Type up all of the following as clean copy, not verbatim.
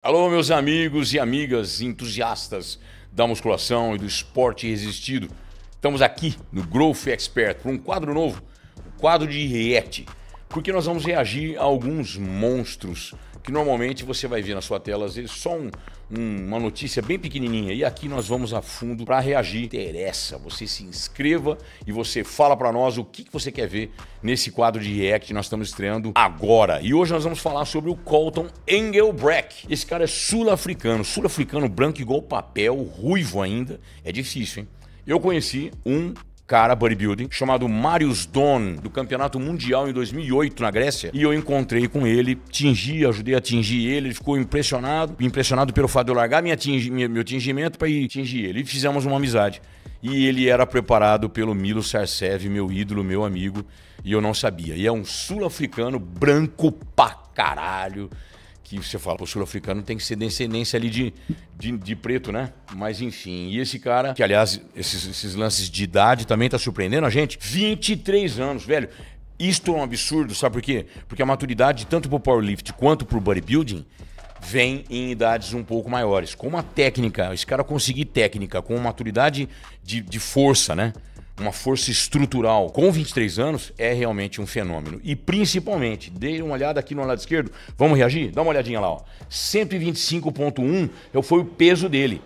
Alô, meus amigos e amigas entusiastas da musculação e do esporte resistido. Estamos aqui no Growth Expert para um quadro novo, o quadro de react, porque nós vamos reagir a alguns monstros que normalmente você vai ver na sua tela, às vezes só uma notícia bem pequenininha, e aqui nós vamos a fundo para reagir. Interessa, você se inscreva e você fala para nós o que você quer ver nesse quadro de react que nós estamos estreando agora. E hoje nós vamos falar sobre o Colton Engelbrecht. Esse cara é sul-africano, branco igual papel, ruivo ainda, é difícil, hein? Eu conheci um cara bodybuilding chamado Marius Don, do Campeonato Mundial em 2008 na Grécia, e eu encontrei com ele, ajudei a atingir ele ficou impressionado pelo fato de eu largar meu tingimento para ir atingir ele, e fizemos uma amizade. E ele era preparado pelo Milo Sarcev, meu ídolo, meu amigo, e eu não sabia. E é um sul-africano branco pra caralho, que você fala, o sul-africano tem que ser descendência ali de preto, né? Mas enfim, e esse cara, que aliás, esses lances de idade também tá surpreendendo a gente, 23 anos, velho. Isto é um absurdo, sabe por quê? Porque a maturidade, tanto pro powerlift quanto pro bodybuilding, vem em idades um pouco maiores. Com uma técnica, esse cara conseguir técnica com maturidade de força, né? Uma força estrutural com 23 anos é realmente um fenômeno. E principalmente, dê uma olhada aqui no lado esquerdo, vamos reagir? Dá uma olhadinha lá, ó. 125.1 foi o peso dele,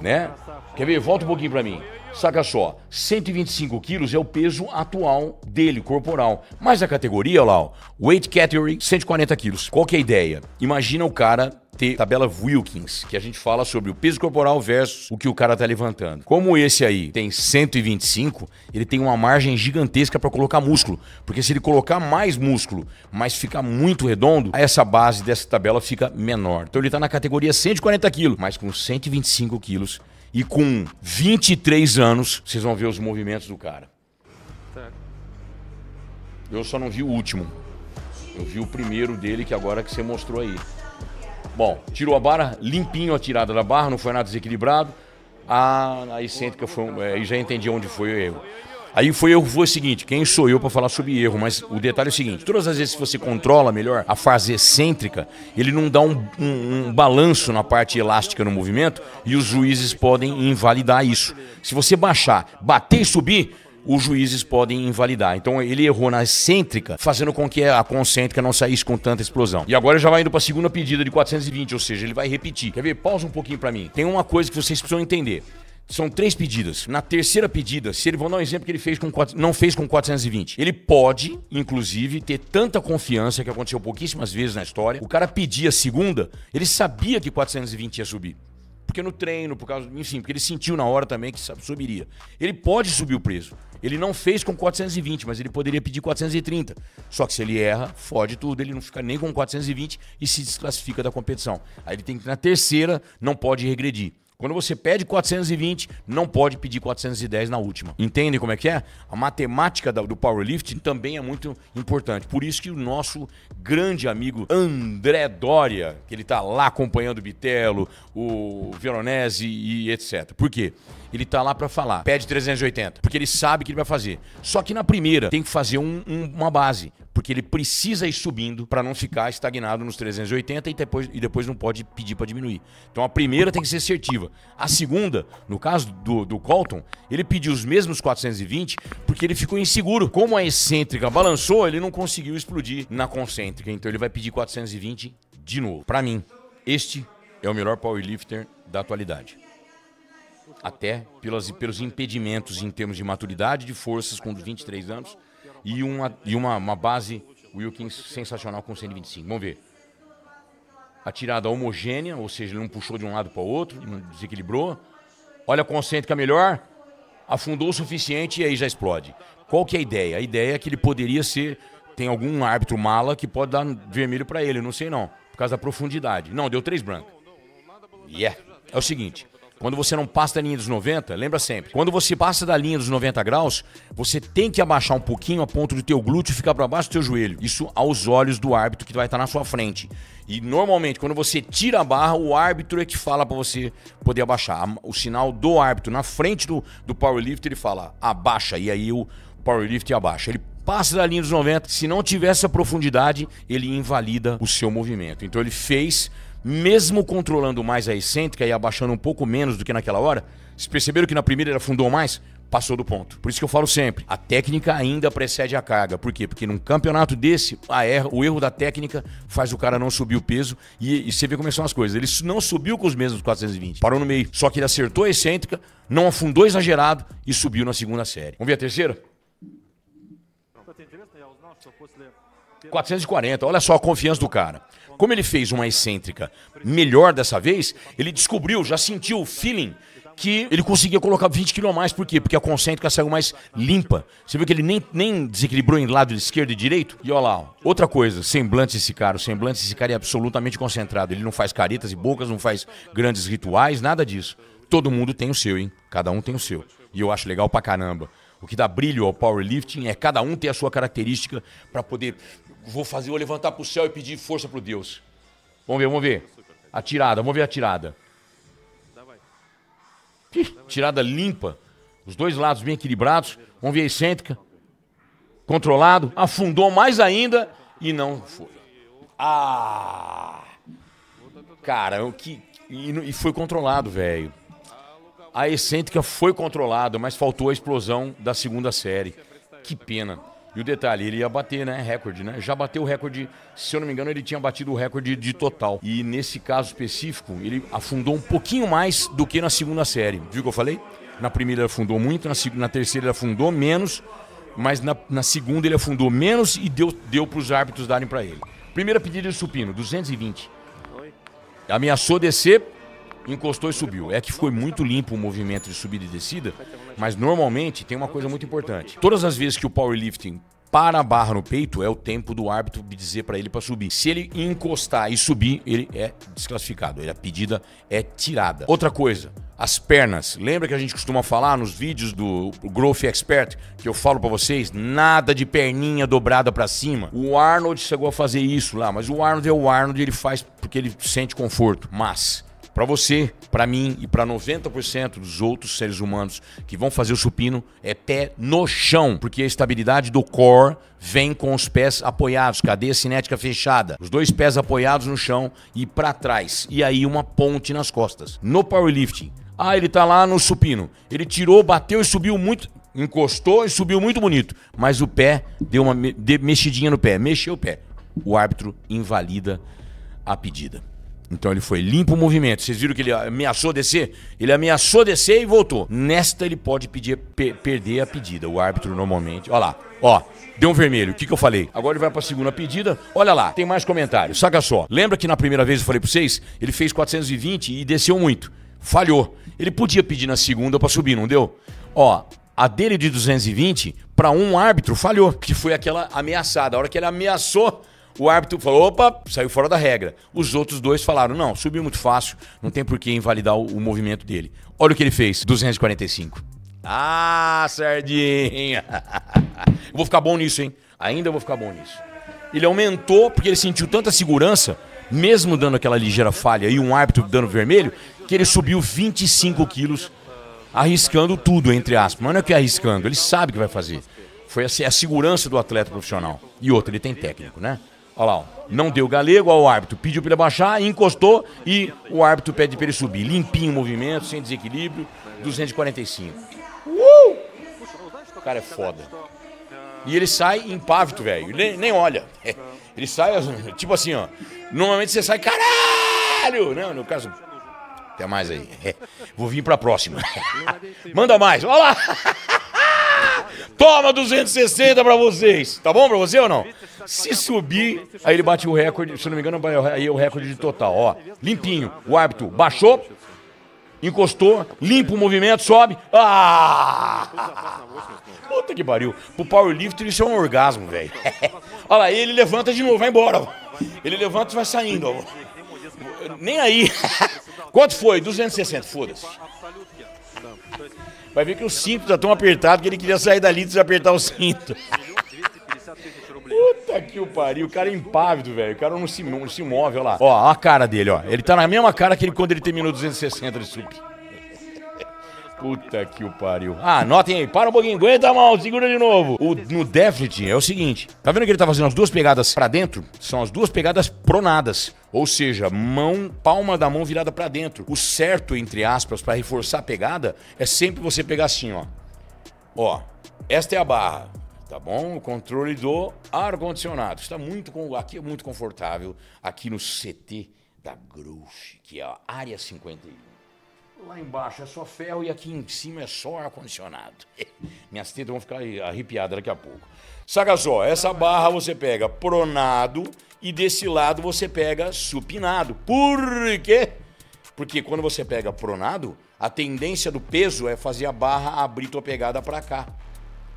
né? Quer ver? Volta um pouquinho pra mim. Saca só, 125 quilos é o peso atual dele, corporal. Mas a categoria, lá, ó, Weight Category, 140 quilos. Qual que é a ideia? Imagina o cara ter tabela Wilkins, que a gente fala sobre o peso corporal versus o que o cara tá levantando. Como esse aí tem 125, ele tem uma margem gigantesca para colocar músculo. Porque se ele colocar mais músculo, mas ficar muito redondo, essa base dessa tabela fica menor. Então ele tá na categoria 140 quilos, mas com 125 quilos. E com 23 anos, vocês vão ver os movimentos do cara. Eu só não vi o último. Eu vi o primeiro dele, que agora que você mostrou aí. Bom, tirou a barra, limpinho a tirada da barra, não foi nada desequilibrado. A excêntrica foi... aí já entendi onde foi o erro. Aí foi o seguinte, quem sou eu para falar sobre erro, mas o detalhe é o seguinte, todas as vezes que você controla melhor a fase excêntrica, ele não dá um balanço na parte elástica no movimento e os juízes podem invalidar isso. Se você bater e subir, os juízes podem invalidar. Então ele errou na excêntrica, fazendo com que a concêntrica não saísse com tanta explosão. E agora já vai indo para a segunda pedida de 420, ou seja, ele vai repetir. Quer ver? Pausa um pouquinho para mim. Tem uma coisa que vocês precisam entender. São 3 pedidas. Na terceira pedida, se ele vou dar um exemplo que ele não fez com 420, ele pode, inclusive, ter tanta confiança, que aconteceu pouquíssimas vezes na história. O cara pedia a segunda, ele sabia que 420 ia subir. Porque no treino, enfim, porque ele sentiu na hora também que subiria. Ele pode subir o peso. Ele não fez com 420, mas ele poderia pedir 430. Só que se ele erra, fode tudo, ele não fica nem com 420 e se desclassifica da competição. Aí ele tem que, na terceira, não pode regredir. Quando você pede 420, não pode pedir 410 na última. Entendem como é que é? A matemática do powerlifting também é muito importante. Por isso que o nosso grande amigo André Doria, que ele tá lá acompanhando o Bitelo, o Veronese e etc. Por quê? Ele tá lá para falar, pede 380, porque ele sabe que ele vai fazer. Só que na primeira tem que fazer uma base, porque ele precisa ir subindo para não ficar estagnado nos 380 e depois não pode pedir para diminuir. Então a primeira tem que ser assertiva. A segunda, no caso do Colton, ele pediu os mesmos 420 porque ele ficou inseguro. Como a excêntrica balançou, ele não conseguiu explodir na concêntrica. Então ele vai pedir 420 de novo. Para mim, este é o melhor powerlifter da atualidade. Até pelos impedimentos em termos de maturidade, de forças com 23 anos e uma base Wilkins sensacional com 125. Vamos ver. A tirada homogênea, ou seja, ele não puxou de um lado para o outro, não desequilibrou. Olha a concêntrica melhor, afundou o suficiente e aí já explode. Qual que é a ideia? A ideia é que ele poderia ser... Tem algum árbitro mala que pode dar vermelho para ele, não sei não, por causa da profundidade. Não, deu 3 brancas. É o seguinte... Quando você não passa da linha dos 90, lembra sempre, quando você passa da linha dos 90 graus, você tem que abaixar um pouquinho a ponto do teu glúteo ficar para baixo do teu joelho. Isso aos olhos do árbitro que vai estar na sua frente. E normalmente, quando você tira a barra, o árbitro é que fala para você poder abaixar. O sinal do árbitro na frente do powerlift, ele fala, abaixa, e aí o powerlift abaixa. Ele passa da linha dos 90, se não tiver essa profundidade, ele invalida o seu movimento. Então ele fez mesmo controlando mais a excêntrica e abaixando um pouco menos do que naquela hora, vocês perceberam que na primeira ele afundou mais? Passou do ponto. Por isso que eu falo sempre, a técnica ainda precede a carga. Por quê? Porque num campeonato desse, o erro da técnica faz o cara não subir o peso e você vê como são as coisas. Ele não subiu com os mesmos 420, parou no meio. Só que ele acertou a excêntrica, não afundou exagerado e subiu na segunda série. Vamos ver a terceira? 440, olha só a confiança do cara. Como ele fez uma excêntrica melhor dessa vez, ele descobriu, já sentiu o feeling que ele conseguia colocar 20 kg a mais. Por quê? Porque a concêntrica saiu mais limpa. Você viu que ele nem desequilibrou em lado esquerdo e direito? E olha lá, ó. Outra coisa, semblante desse cara. O semblante desse cara é absolutamente concentrado. Ele não faz caretas e bocas, não faz grandes rituais, nada disso. Todo mundo tem o seu, hein? Cada um tem o seu. E eu acho legal pra caramba. O que dá brilho ao powerlifting é cada um ter a sua característica pra poder... Vou levantar pro céu e pedir força pro Deus. Vamos ver. A tirada, vamos ver a tirada. Tirada limpa, os dois lados bem equilibrados. Vamos ver a excêntrica. Controlado, afundou mais ainda e não foi. Cara, e foi controlado, velho. A excêntrica foi controlada, mas faltou a explosão da segunda série. Que pena. E o detalhe, ele ia bater, né, recorde, né? Já bateu o recorde, se eu não me engano, ele tinha batido o recorde de total. E nesse caso específico, ele afundou um pouquinho mais do que na segunda série. Viu o que eu falei? Na primeira ele afundou muito, na terceira ele afundou menos, mas na segunda ele afundou menos e deu para os árbitros darem para ele. Primeira pedida de supino, 220. Ameaçou descer, encostou e subiu. É que foi muito limpo o movimento de subida e descida, mas normalmente tem uma coisa muito importante. Todas as vezes que o powerlifting para a barra no peito, é o tempo do árbitro dizer para ele para subir. Se ele encostar e subir, ele é desclassificado. A pedida é tirada. Outra coisa, as pernas. Lembra que a gente costuma falar nos vídeos do Growth Expert, que eu falo para vocês, nada de perninha dobrada para cima. O Arnold chegou a fazer isso lá, mas o Arnold é o Arnold, ele faz porque ele sente conforto. Mas... para você, para mim e para 90% dos outros seres humanos que vão fazer o supino, é pé no chão, porque a estabilidade do core vem com os pés apoiados, cadeia cinética fechada, os dois pés apoiados no chão e para trás, e aí uma ponte nas costas. No powerlifting, ele tá lá no supino, ele tirou, bateu e subiu muito, encostou e subiu muito bonito, mas o pé deu uma mexidinha no pé, mexeu o pé, o árbitro invalida a pedida. Então ele foi limpo o movimento. Vocês viram que ele ameaçou descer? Ele ameaçou descer e voltou. Nesta ele pode perder a pedida. O árbitro normalmente... Olha lá. Ó, deu um vermelho. O que eu falei? Agora ele vai para a segunda pedida. Olha lá, tem mais comentários. Saca só. Lembra que na primeira vez eu falei para vocês? Ele fez 420 e desceu muito. Falhou. Ele podia pedir na segunda para subir, não deu? Ó, a dele de 220, para um árbitro, falhou. Que foi aquela ameaçada. A hora que ele ameaçou... O árbitro falou, opa, saiu fora da regra. Os outros dois falaram, não, subiu muito fácil, não tem por que invalidar o movimento dele. Olha o que ele fez, 245. Sardinha. Eu vou ficar bom nisso, hein? Ainda vou ficar bom nisso. Ele aumentou porque ele sentiu tanta segurança, mesmo dando aquela ligeira falha e um árbitro dando vermelho, que ele subiu 25 quilos, arriscando tudo, entre aspas. Mas não é que é arriscando, ele sabe o que vai fazer. Foi a segurança do atleta profissional. E outro, ele tem técnico, né? Olha lá, ó. Não deu galego ao árbitro, pediu para ele abaixar, encostou e o árbitro pede para ele subir. Limpinho o movimento, sem desequilíbrio, 245. O cara é foda. E ele sai impávido, velho, nem olha. Ele sai, tipo assim, ó. Normalmente você sai, caralho! Não, no caso, até mais aí. Vou vir pra próxima. Manda mais, olha lá! Toma 260 pra vocês. Tá bom pra você ou não? Se subir, aí ele bate o recorde, se não me engano, aí é o recorde de total, ó. Limpinho. O árbitro baixou, encostou, limpa o movimento, sobe. Puta que pariu. Pro powerlifter isso é um orgasmo, velho. Olha lá, ele levanta de novo, vai embora. Ele levanta e vai saindo, ó. Nem aí. Quanto foi? 260, foda-se. Vai ver que o cinto tá tão apertado que ele queria sair dali e desapertar o cinto. Puta que o pariu, o cara é impávido, velho. O cara não se move, olha lá. Ó a cara dele, ó. Ele tá na mesma cara que ele quando ele terminou 260 de sub. Puta que o pariu. Ah, anotem aí. Para um pouquinho. Aguenta a mão. Segura de novo. No deadlift é o seguinte. Tá vendo que ele tá fazendo as duas pegadas pra dentro? São as duas pegadas pronadas. Ou seja, palma da mão virada pra dentro. O certo, entre aspas, pra reforçar a pegada, é sempre você pegar assim, ó. Ó, esta é a barra. Tá bom? O controle do ar-condicionado. Está aqui é muito confortável. Aqui no CT da Growth, que é a área 51. Lá embaixo é só ferro e aqui em cima é só ar-condicionado. Minhas tetas vão ficar arrepiadas daqui a pouco. Saca só, essa barra você pega pronado e desse lado você pega supinado. Por quê? Porque quando você pega pronado, a tendência do peso é fazer a barra abrir tua pegada para cá.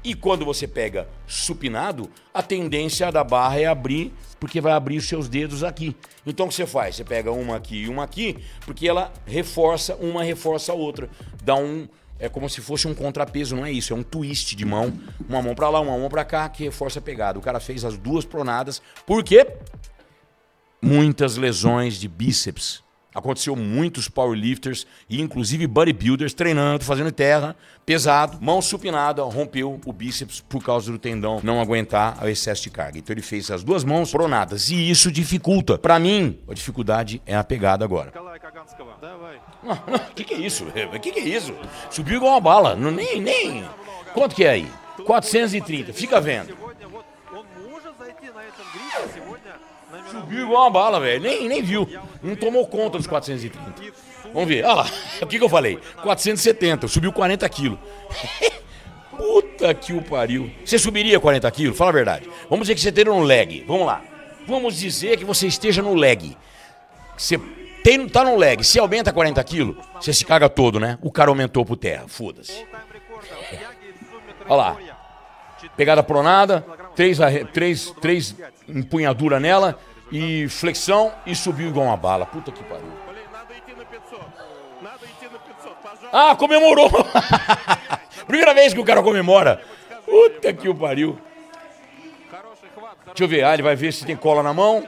E quando você pega supinado, a tendência da barra é abrir, porque vai abrir os seus dedos aqui. Então o que você faz? Você pega uma aqui e uma aqui, porque ela reforça, uma reforça a outra. É como se fosse um contrapeso, não é isso? É um twist de mão. Uma mão pra lá, uma mão pra cá, que reforça a pegada. O cara fez as duas pronadas. Por quê? Muitas lesões de bíceps. Aconteceu muitos powerlifters e inclusive bodybuilders treinando, fazendo terra, pesado, mão supinada, rompeu o bíceps por causa do tendão não aguentar o excesso de carga. Então ele fez as duas mãos pronadas e isso dificulta. Pra mim, a dificuldade é a pegada agora. Que é isso? Que é isso? Subiu igual uma bala. Nem. Quanto que é aí? 430. Fica vendo. Subiu igual uma bala, velho. Nem viu. Não tomou conta dos 430. Vamos ver. Olha lá. O que eu falei? 470. Subiu 40 quilos. Puta que o pariu. Você subiria 40 quilos? Fala a verdade. Vamos dizer que você esteja no leg. Vamos lá. Vamos dizer que você esteja no leg. Você tá no leg. Se aumenta 40 quilos, você se caga todo, né? O cara aumentou pro terra. Foda-se. Olha lá. Pegada pronada. Três empunhadura nela. E flexão e subiu igual uma bala. Puta que pariu. Ah, comemorou! Primeira vez que o cara comemora. Puta que o pariu. Deixa eu ver. Ah, ele vai ver se tem cola na mão.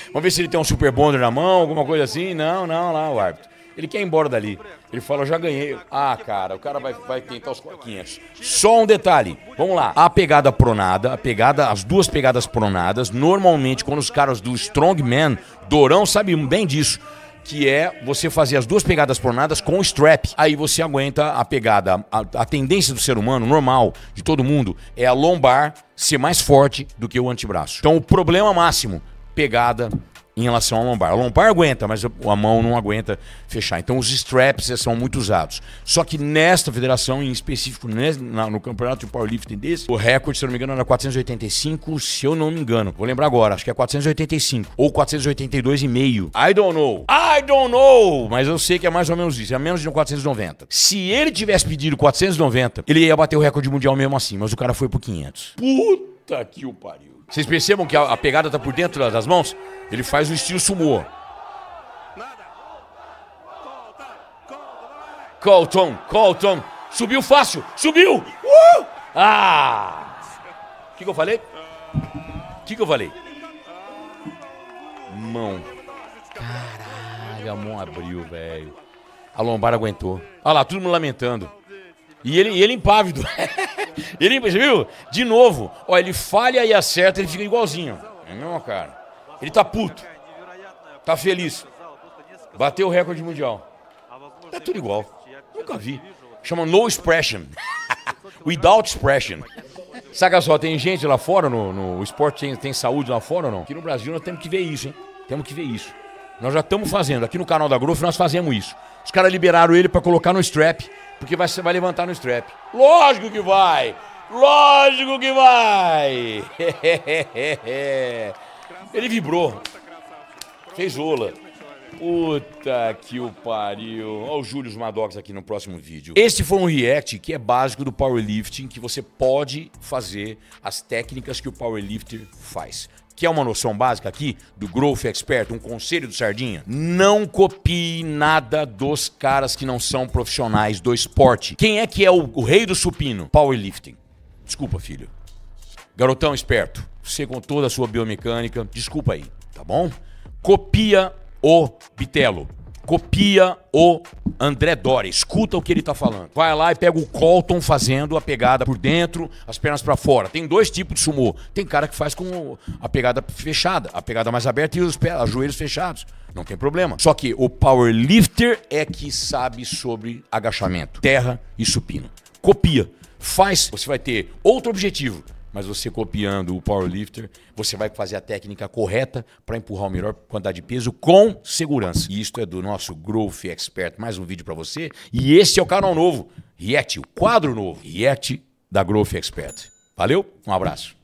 Vamos ver se ele tem um super bonder na mão, alguma coisa assim. Não, lá o árbitro. Ele quer ir embora dali. Ele fala, já ganhei. Ah, cara, o cara vai tentar os 500. Só um detalhe. Vamos lá. A pegada pronada, as duas pegadas pronadas, normalmente quando os caras do Strongman, Dorão sabe bem disso, que é você fazer as duas pegadas pronadas com o strap. Aí você aguenta a pegada. A tendência do ser humano, normal, de todo mundo, é a lombar ser mais forte do que o antebraço. Então o problema máximo, pegada em relação ao lombar. A lombar aguenta, mas a mão não aguenta fechar. Então os straps são muito usados. Só que nesta federação, em específico, no campeonato de powerlifting desse, o recorde, se eu não me engano, era 485, se eu não me engano. Vou lembrar agora, acho que é 485 ou 482,5. I don't know! Mas eu sei que é mais ou menos isso, é menos de 490. Se ele tivesse pedido 490, ele ia bater o recorde mundial mesmo assim, mas o cara foi por 500. Puta que o pariu. Vocês percebam que a pegada tá por dentro das mãos? Ele faz o estilo sumô. Colton. Subiu fácil. Subiu. Ah! O que eu falei? Mão. Caralho, a mão abriu, velho. A lombar aguentou. Olha lá, todo mundo lamentando. E ele impávido. Você viu? De novo. Ó, ele falha e acerta, ele fica igualzinho. É mesmo, cara. Ele tá puto. Tá feliz. Bateu o recorde mundial. Tá tudo igual. Nunca vi. Chama no expression. Without expression. Saca só, tem gente lá fora, no esporte tem saúde lá fora ou não? Aqui no Brasil nós temos que ver isso, hein? Temos que ver isso. Nós já estamos fazendo. Aqui no canal da Growth nós fazemos isso. Os caras liberaram ele pra colocar no strap. Porque você vai levantar no strap. Lógico que vai! Ele vibrou. Fez ola. Puta que o pariu. Olha o Júlio Maddox aqui no próximo vídeo. Este foi um react que é básico do powerlifting, que você pode fazer as técnicas que o powerlifter faz. Quer uma noção básica aqui do Growth Expert, um conselho do Sardinha? Não copie nada dos caras que não são profissionais do esporte. Quem é o rei do supino? Powerlifting. Desculpa, filho. Garotão esperto, você com toda a sua biomecânica, desculpa aí, tá bom? Copia o Bitelo. Copia o André Doria, escuta o que ele tá falando. Vai lá e pega o Colton fazendo a pegada por dentro, as pernas para fora. Tem dois tipos de sumô. Tem cara que faz com a pegada fechada, a pegada mais aberta e os joelhos fechados. Não tem problema. Só que o powerlifter é que sabe sobre agachamento, terra e supino. Copia, faz, você vai ter outro objetivo. Mas você copiando o powerlifter, você vai fazer a técnica correta para empurrar a melhor quantidade de peso com segurança. E isto é do nosso Growth Expert. Mais um vídeo para você. E este é o canal novo, Riet, o quadro novo, Riet da Growth Expert. Valeu, um abraço.